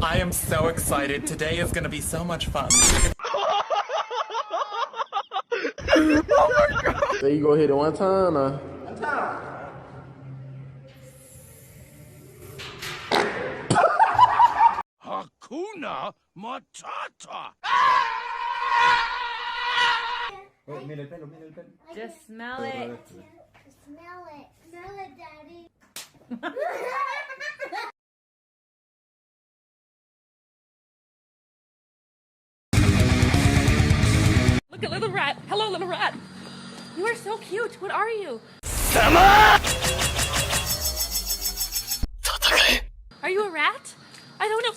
I am so excited. Today is gonna be so much fun. So you go hit it one time, or? One time. Hakuna Matata. Just smell it. Smell it. Smell it, Daddy. Look at little rat. Hello, little rat. You are so cute. What are you? Sama! Are you a rat? I don't know.